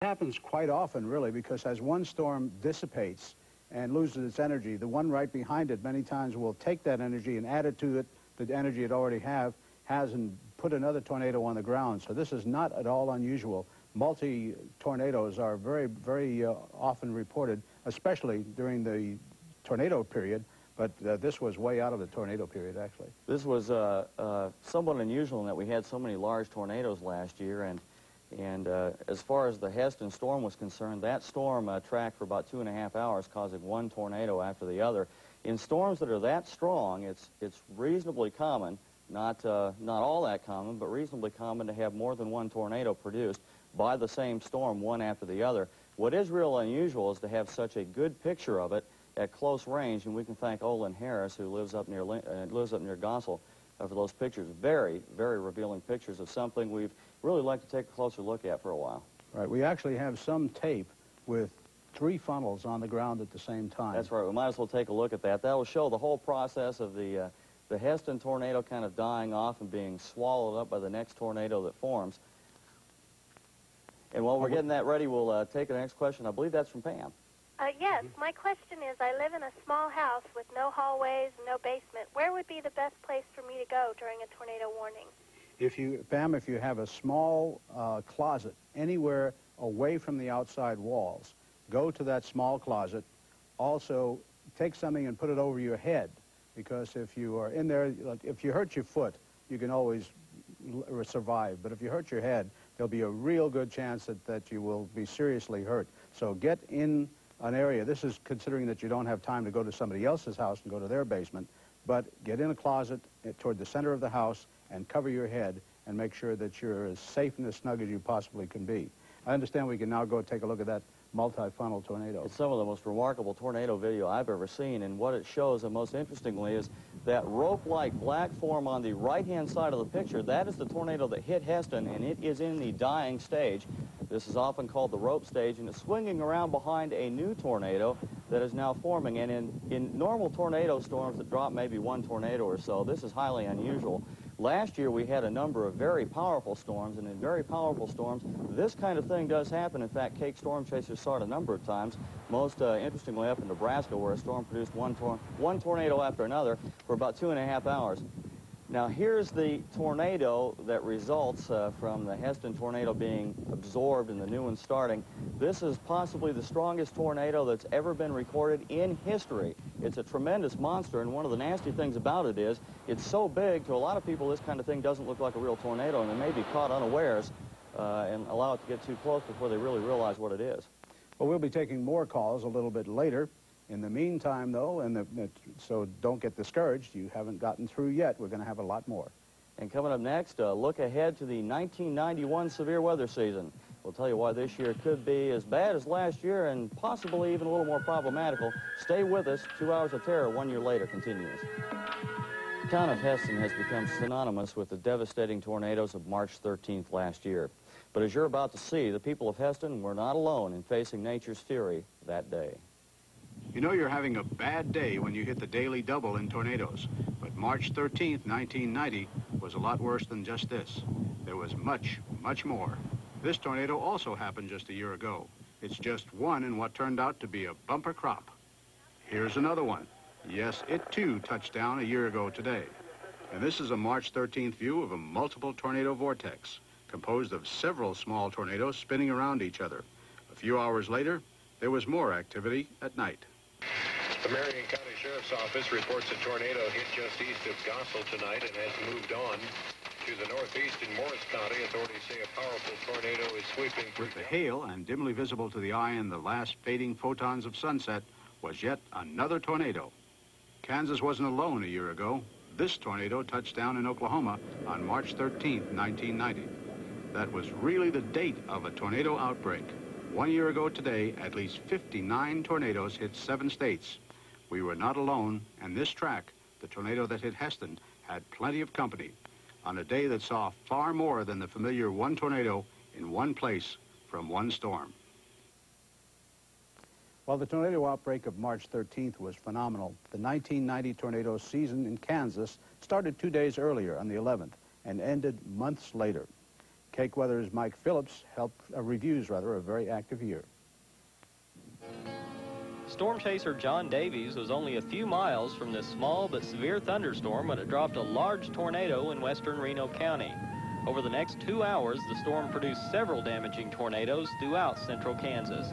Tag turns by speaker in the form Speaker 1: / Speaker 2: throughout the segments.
Speaker 1: It happens quite often, really, because as one storm dissipates and loses its energy, the one right behind it many times will take that energy and add it to it, the energy it already has, and put another tornado on the ground. So this is not at all unusual. Multi-tornadoes are very, very often reported, especially during the tornado period, but this was way out of the tornado period, actually.
Speaker 2: This was somewhat unusual in that we had so many large tornadoes last year, and as far as the Heston storm was concerned, that storm tracked for about 2.5 hours, causing one tornado after the other. In storms that are that strong, it's reasonably common, not all that common, but reasonably common to have more than one tornado produced by the same storm, one after the other. What is real unusual is to have such a good picture of it at close range, and we can thank Olin Harris, who lives up near Gossel, for those pictures. Very, very revealing pictures of something we've really like to take a closer look at for a while.
Speaker 1: Right. We actually have some tape with 3 funnels on the ground at the same time.
Speaker 2: That's right. We might as well take a look at that. That will show the whole process of the Heston tornado kind of dying off and being swallowed up by the next tornado that forms. And while we're getting that ready, we'll take the next question. I believe that's from Pam.
Speaker 3: Yes, my question is, I live in a small house with no hallways and no basement. Where would be the best place for me to go during a tornado warning?
Speaker 1: Pam, if you have a small closet anywhere away from the outside walls, go to that small closet. Also, take something and put it over your head, because if you are in there, if you hurt your foot, you can always survive. But if you hurt your head, there'll be a real good chance that you will be seriously hurt. So get in an area. This is considering that you don't have time to go to somebody else's house and go to their basement, but get in a closet toward the center of the house and cover your head and make sure that you're as safe and as snug as you possibly can be. I understand we can now go take a look at that multi-funnel tornado.
Speaker 2: It's some of the most remarkable tornado video I've ever seen, and what it shows, and most interestingly, is that rope-like black form on the right-hand side of the picture. That is the tornado that hit Heston, and it is in the dying stage. This is often called the rope stage, and it's swinging around behind a new tornado that is now forming. And in normal tornado storms that drop maybe one tornado or so, this is highly unusual. Last year, we had a number of very powerful storms, and in very powerful storms, this kind of thing does happen. In fact, Cake Storm Chasers saw it a number of times, most interestingly up in Nebraska, where a storm produced one tornado after another for about 2.5 hours. Now, here's the tornado that results from the Heston tornado being absorbed and the new one starting. This is possibly the strongest tornado that's ever been recorded in history. It's a tremendous monster, and one of the nasty things about it is it's so big, to a lot of people, this kind of thing doesn't look like a real tornado, and they may be caught unawares and allow it to get too close before they really realize what it is.
Speaker 1: Well, we'll be taking more calls a little bit later. In the meantime, though, so don't get discouraged. You haven't gotten through yet. We're going to have a lot more.
Speaker 2: And coming up next, a look ahead to the 1991 severe weather season. We'll tell you why this year could be as bad as last year and possibly even a little more problematical. Stay with us. 2 Hours of Terror 1 year later continues. The town of Heston has become synonymous with the devastating tornadoes of March 13th last year. But as you're about to see, the people of Heston were not alone in facing nature's fury that day.
Speaker 4: You know you're having a bad day when you hit the daily double in tornadoes. But March 13th, 1990 was a lot worse than just this. There was much, much more. This tornado also happened just a year ago. It's just one in what turned out to be a bumper crop. Here's another one. Yes, it too touched down a year ago today. And this is a March 13th view of a multiple tornado vortex, composed of several small tornadoes spinning around each other. A few hours later, there was more activity at night.
Speaker 5: The Marion County Sheriff's Office reports a tornado hit just east of Gossel tonight and has moved on to the northeast in Morris County. Authorities say a powerful tornado is sweeping through.
Speaker 4: With the hail and dimly visible to the eye in the last fading photons of sunset was yet another tornado. Kansas wasn't alone a year ago. This tornado touched down in Oklahoma on March 13th, 1990. That was really the date of a tornado outbreak. 1 year ago today, at least 59 tornadoes hit 7 states. We were not alone, and this track, the tornado that hit Heston, had plenty of company on a day that saw far more than the familiar one tornado in one place from one storm.
Speaker 1: While the tornado outbreak of March 13th was phenomenal, the 1990 tornado season in Kansas started 2 days earlier on the 11th and ended months later. Cake Weather's Mike Phillips reviews a very active year.
Speaker 6: Storm chaser John Davies was only a few miles from this small but severe thunderstorm when it dropped a large tornado in western Reno County. Over the next 2 hours, the storm produced several damaging tornadoes throughout central Kansas.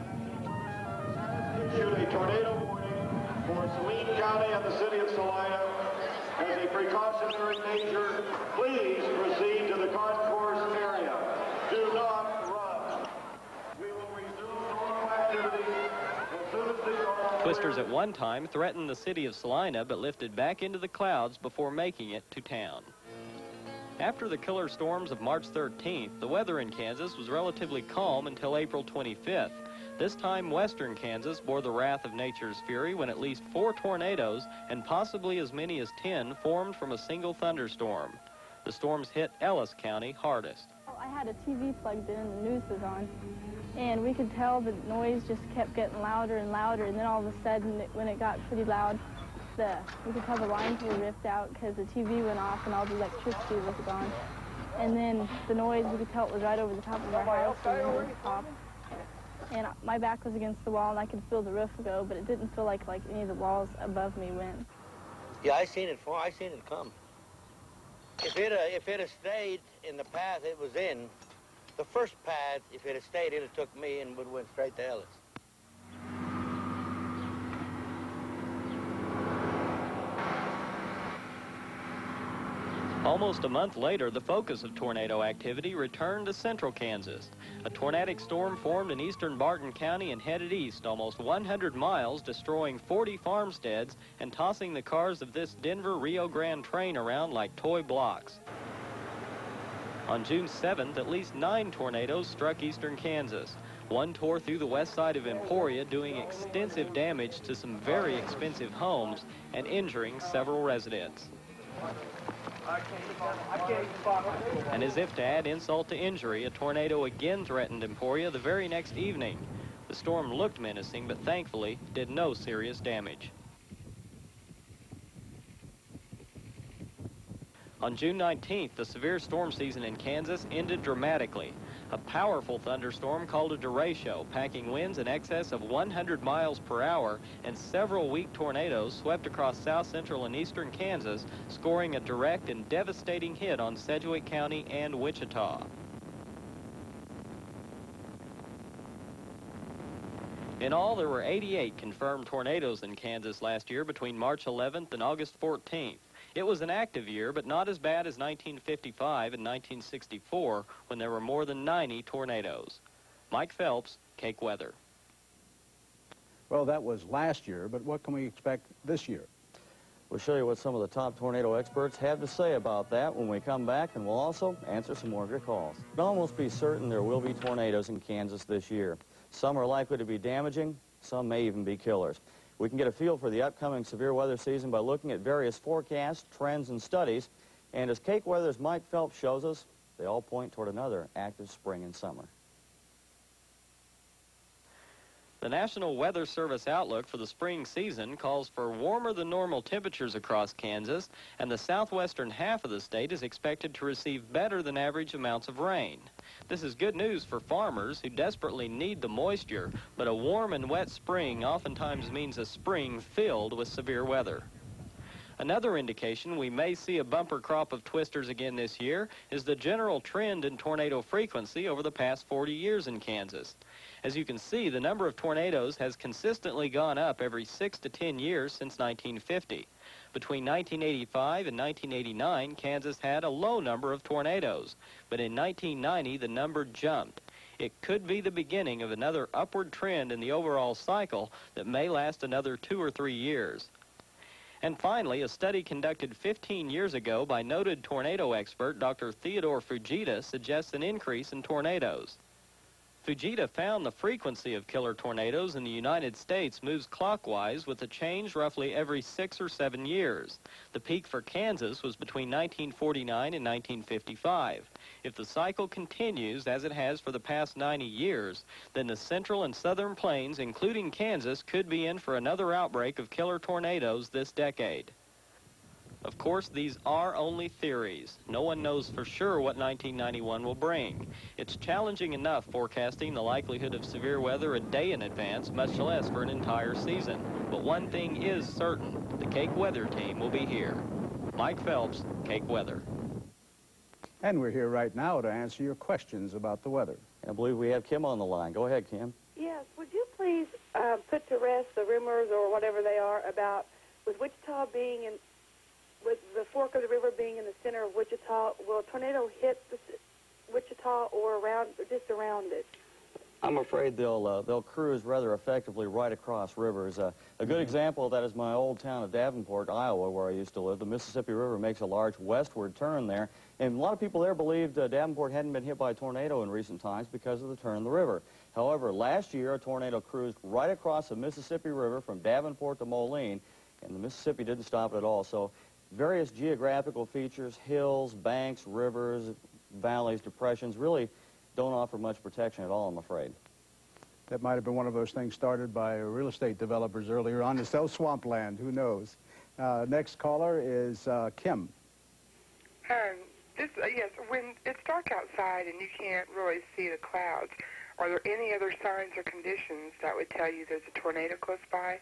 Speaker 7: Issued a tornado warning for Saline County and the city of Salina. As a precautionary measure, please proceed to the concourse area. Do not run. We will resume normal activity as soon as the normal.
Speaker 6: Twisters at one time threatened the city of Salina but lifted back into the clouds before making it to town. After the killer storms of March 13th, the weather in Kansas was relatively calm until April 25th. This time, western Kansas bore the wrath of nature's fury when at least 4 tornadoes and possibly as many as 10 formed from a single thunderstorm. The storms hit Ellis County hardest.
Speaker 8: I had a TV plugged in and the news was on, and we could tell the noise just kept getting louder and louder, and then all of a sudden, when it got pretty loud, we could tell the lines were ripped out because the TV went off and all the electricity was gone. And then the noise, we could tell it was right over the top of our house and over the top. And my back was against the wall and I could feel the roof go, but it didn't feel like any of the walls above me went.
Speaker 9: Yeah, I seen it come. If it had stayed in the path it was in, the first path, if it had stayed, it would have took me and would have went straight to Ellis.
Speaker 6: Almost a month later, the focus of tornado activity returned to central Kansas. A tornadic storm formed in eastern Barton County and headed east almost 100 miles, destroying 40 farmsteads and tossing the cars of this Denver-Rio Grande train around like toy blocks. On June 7th, at least 9 tornadoes struck eastern Kansas. One tore through the west side of Emporia, doing extensive damage to some very expensive homes and injuring several residents. And as if to add insult to injury, a tornado again threatened Emporia the very next evening. The storm looked menacing, but thankfully did no serious damage. On June 19th, the severe storm season in Kansas ended dramatically. A powerful thunderstorm called a derecho, packing winds in excess of 100 miles per hour, and several weak tornadoes swept across south central and eastern Kansas, scoring a direct and devastating hit on Sedgwick County and Wichita. In all, there were 88 confirmed tornadoes in Kansas last year between March 11th and August 14th. It was an active year, but not as bad as 1955 and 1964, when there were more than 90 tornadoes. Mike Phelps, Cake Weather.
Speaker 1: Well, that was last year, but what can we expect this year?
Speaker 2: We'll show you what some of the top tornado experts have to say about that when we come back, and we'll also answer some more of your calls. You can almost be certain there will be tornadoes in Kansas this year. Some are likely to be damaging, some may even be killers. We can get a feel for the upcoming severe weather season by looking at various forecasts, trends, and studies. And as Cake Weather's Mike Phelps shows us, they all point toward another active spring and summer.
Speaker 6: The National Weather Service outlook for the spring season calls for warmer than normal temperatures across Kansas, and the southwestern half of the state is expected to receive better than average amounts of rain. This is good news for farmers who desperately need the moisture, but a warm and wet spring oftentimes means a spring filled with severe weather. Another indication we may see a bumper crop of twisters again this year is the general trend in tornado frequency over the past 40 years in Kansas. As you can see, the number of tornadoes has consistently gone up every 6 to 10 years since 1950. Between 1985 and 1989, Kansas had a low number of tornadoes, but in 1990 the number jumped. It could be the beginning of another upward trend in the overall cycle that may last another 2 or 3 years. And finally, a study conducted 15 years ago by noted tornado expert Dr. Theodore Fujita suggests an increase in tornadoes. Fujita found the frequency of killer tornadoes in the United States moves clockwise with a change roughly every 6 or 7 years. The peak for Kansas was between 1949 and 1955. If the cycle continues as it has for the past 90 years, then the central and southern plains, including Kansas, could be in for another outbreak of killer tornadoes this decade. Of course, these are only theories. No one knows for sure what 1991 will bring. It's challenging enough forecasting the likelihood of severe weather a day in advance, much less for an entire season. But one thing is certain, the Cake Weather team will be here. Mike Phelps, Cake Weather.
Speaker 1: And we're here right now to answer your questions about the weather.
Speaker 2: I believe we have Kim on the line. Go ahead, Kim.
Speaker 10: Yes, would you please put to rest the rumors or whatever they are about with Wichita being in, with the fork of the river being in the center of Wichita, will a tornado hit Wichita or around, or just around it?
Speaker 2: I'm afraid they'll cruise rather effectively right across rivers. A good example of that is my old town of Davenport, Iowa, where I used to live. The Mississippi River makes a large westward turn there, and a lot of people there believed Davenport hadn't been hit by a tornado in recent times because of the turn of the river. However, last year a tornado cruised right across the Mississippi River from Davenport to Moline, and the Mississippi didn't stop it at all. So various geographical features, hills, banks, rivers, valleys, depressions, really don't offer much protection at all, I'm afraid.
Speaker 1: That might have been one of those things started by real estate developers earlier on to sell swampland. Who knows? Next caller is Kim.
Speaker 11: Yes, when it's dark outside and you can't really see the clouds, are there any other signs or conditions that would tell you there's a tornado close by?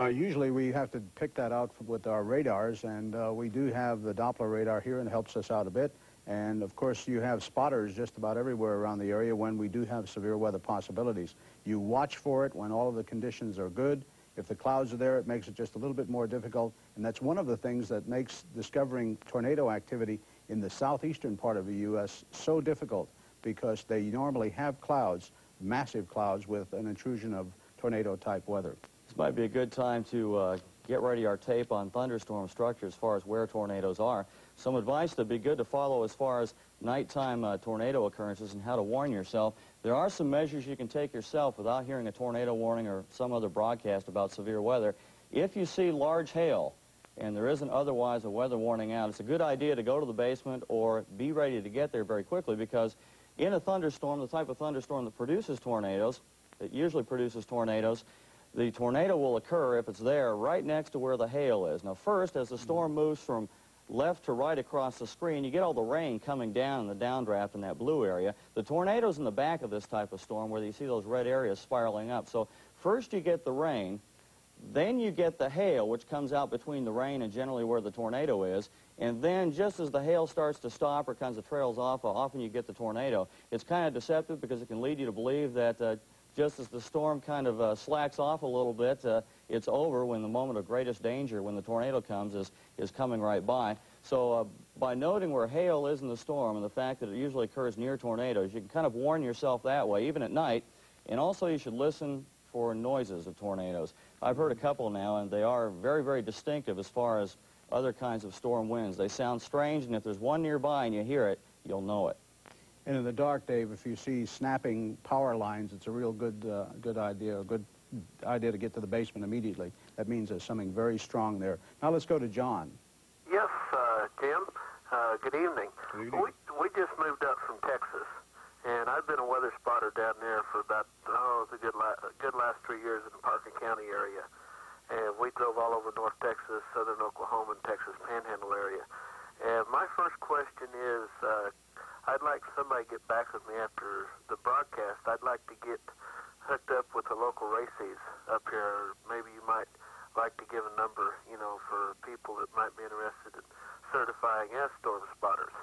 Speaker 1: Usually we have to pick that out with our radars, and we do have the Doppler radar here, and it helps us out a bit. And, of course, you have spotters just about everywhere around the area when we do have severe weather possibilities. You watch for it when all of the conditions are good. If the clouds are there, it makes it just a little bit more difficult. And that's one of the things that makes discovering tornado activity in the southeastern part of the U.S. so difficult, because they normally have clouds, massive clouds, with an intrusion of tornado-type weather.
Speaker 2: This might be a good time to get ready our tape on thunderstorm structure as far as where tornadoes are. Some advice that'd be good to follow as far as nighttime tornado occurrences and how to warn yourself. There are some measures you can take yourself without hearing a tornado warning or some other broadcast about severe weather. If you see large hail and there isn't otherwise a weather warning out, it's a good idea to go to the basement or be ready to get there very quickly, because in a thunderstorm, the type of thunderstorm that produces tornadoes, it usually produces tornadoes, the tornado will occur if it's there right next to where the hail is. Now first, as the storm moves from left to right across the screen, you get all the rain coming down in the downdraft in that blue area. The tornado's in the back of this type of storm where you see those red areas spiraling up. So first you get the rain, then you get the hail, which comes out between the rain and generally where the tornado is, and then just as the hail starts to stop or kind of trails off, often you get the tornado. It's kind of deceptive because it can lead you to believe that just as the storm kind of slacks off a little bit, it's over when the moment of greatest danger, when the tornado comes, is coming right by. So by noting where hail is in the storm and the fact that it usually occurs near tornadoes, you can kind of warn yourself that way, even at night. And also you should listen for noises of tornadoes. I've heard a couple now, and they are very, very distinctive as far as other kinds of storm winds. They sound strange, and if there's one nearby and you hear it, you'll know it.
Speaker 1: And in the dark, Dave, if you see snapping power lines, it's a real good idea to get to the basement immediately. That means there's something very strong there. Now let's go to John.
Speaker 12: Yes, Tim. Good evening.
Speaker 1: Good evening.
Speaker 12: We just moved up from Texas, and I've been a weather spotter down there for about, the good last 3 years in the Parkin County area. And we drove all over North Texas, southern Oklahoma, and Texas Panhandle area. And my first question is, I'd like somebody to get back with me after the broadcast. I'd like to get hooked up with the local races up here. Maybe you might like to give a number, for people that might be interested in certifying as storm spotters.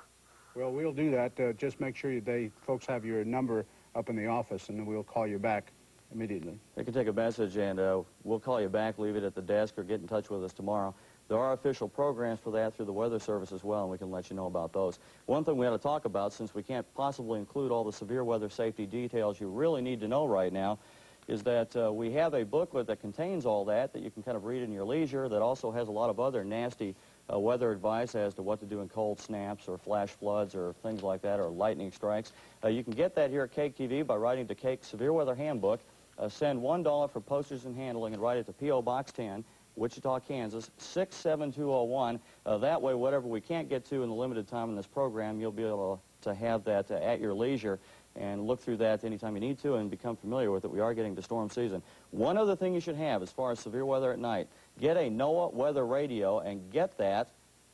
Speaker 1: Well, we'll do that. Just make sure folks have your number up in the office, and then we'll call you back immediately.
Speaker 2: They can take a message, and we'll call you back, leave it at the desk, or get in touch with us tomorrow. There are official programs for that through the Weather Service as well, and we can let you know about those. One thing we ought to talk about, since we can't possibly include all the severe weather safety details you really need to know right now, is that we have a booklet that contains all that you can kind of read in your leisure, that also has a lot of other nasty weather advice as to what to do in cold snaps or flash floods or things like that, or lightning strikes. You can get that here at Cake TV by writing to Cake Severe Weather Handbook. Send $1 for postage and handling and write it to P.O. Box 10, Wichita, Kansas, 67201. That way, whatever we can't get to in the limited time in this program, you'll be able to have that at your leisure. and look through that anytime you need to and become familiar with it. We are getting to storm season. One other thing you should have as far as severe weather at night, get a NOAA weather radio and get that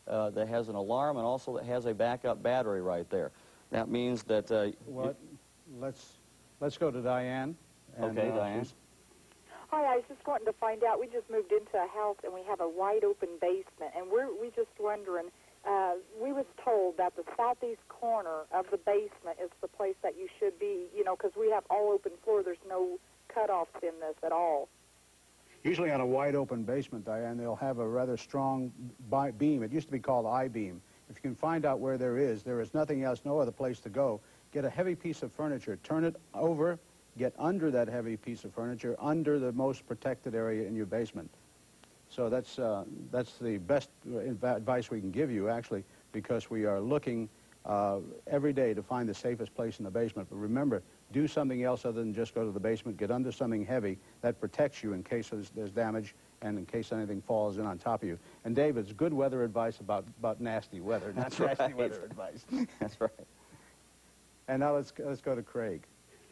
Speaker 2: that has an alarm and also that has a backup battery right there. That means that...
Speaker 1: let's go to Diane. And,
Speaker 2: okay, Diane.
Speaker 13: Hi, I was just wanting to find out, we just moved into a house and we have a wide open basement, and we're just wondering, we was told that the southeast corner of the basement is the place that you should be, you know, because we have all open floor, there's no cutoffs in this at all.
Speaker 1: Usually on a wide open basement, Diane, they'll have a rather strong beam. It used to be called I-beam. If you can find out where there is nothing else, no other place to go. Get a heavy piece of furniture, turn it over, get under that heavy piece of furniture, under the most protected area in your basement. So that's the best advice we can give you, actually, because we are looking every day to find the safest place in the basement. But remember, do something else other than just go to the basement. Get under something heavy that protects you in case there's damage and in case anything falls in on top of you. And Dave, it's good weather advice about nasty weather, not nasty weather advice.
Speaker 2: That's right.
Speaker 1: And now let's go to Craig.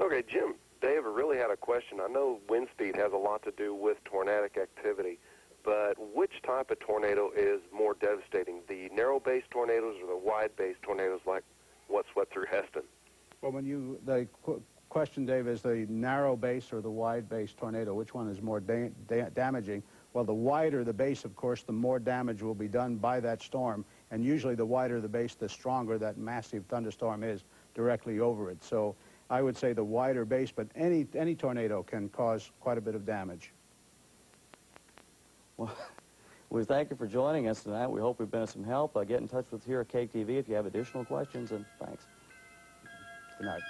Speaker 14: Okay, Jim, Dave, I really had a question. I know wind speed has a lot to do with tornadic activity, but which type of tornado is more devastating, the narrow-base tornadoes or the wide-base tornadoes like what swept through Heston?
Speaker 1: Well, the question, Dave, is the narrow base or the wide base tornado, which one is more damaging? Well, the wider the base, of course, the more damage will be done by that storm, and usually the wider the base, the stronger that massive thunderstorm is directly over it. So I would say the wider base, but any tornado can cause quite a bit of damage.
Speaker 2: Well, we thank you for joining us tonight. We hope we've been of some help. Get in touch with us here at KTV if you have additional questions, and thanks.
Speaker 1: Good night.